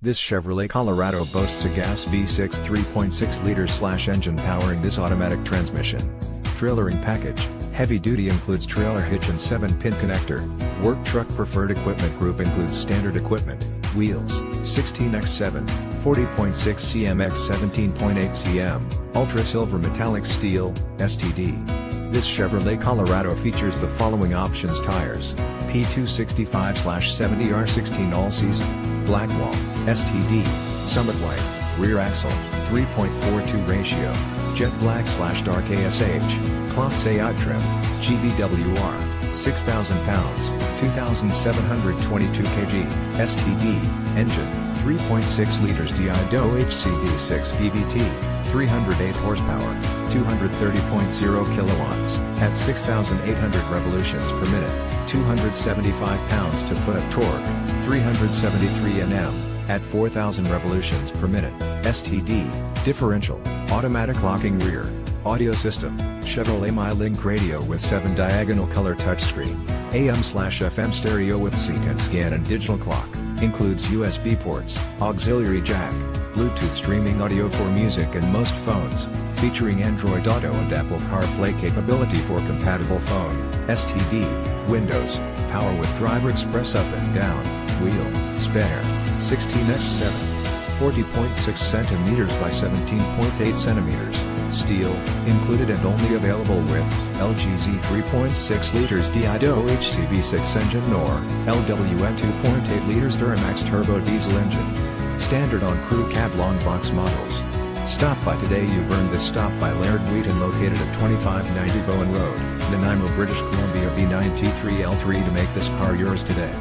This Chevrolet Colorado boasts a gas V6 3.6 L engine powering this automatic transmission. Trailering package, heavy duty includes trailer hitch and 7-pin connector. Work truck preferred equipment group includes standard equipment, wheels, 16x7, 40.6 cm x 17.8 cm, ultra silver metallic steel, STD. This Chevrolet Colorado features the following options: tires, P265/70 R16 all season, BLACKWALL, STD, Summit White, rear axle, 3.42 ratio, jet black/dark ASH, cloth Sayat trim, GVWR, 6,000 pounds, 2,722 kg, STD, engine, 3.6 liters DOHC V6 VVT, 308 horsepower, 230.0 kilowatts, at 6,800 revolutions per minute, 275 pounds to foot of torque, 373 Nm, at 4,000 revolutions per minute, STD, differential, automatic locking rear, audio system, Chevrolet MYLINK radio with 7 diagonal color touchscreen, AM/FM stereo with seek and scan and digital clock, includes USB ports, auxiliary jack, Bluetooth streaming audio for music and most phones, featuring Android Auto and Apple CarPlay capability for compatible phone, STD, Windows, power with driver express up and down, wheel, spare, 16x7, 40.6 centimeters by 17.8 centimeters, steel, included and only available with LGZ 3.6 liters DIFFERENTIAL V6 engine or LWN 2.8 liters Duramax Turbo-Diesel engine. Standard on crew cab long box models. Stop by today. You've earned this. Stop by Laird Wheaton, located at 2590 Bowen Road, Nanaimo, British Columbia V9T3L3, to make this car yours today.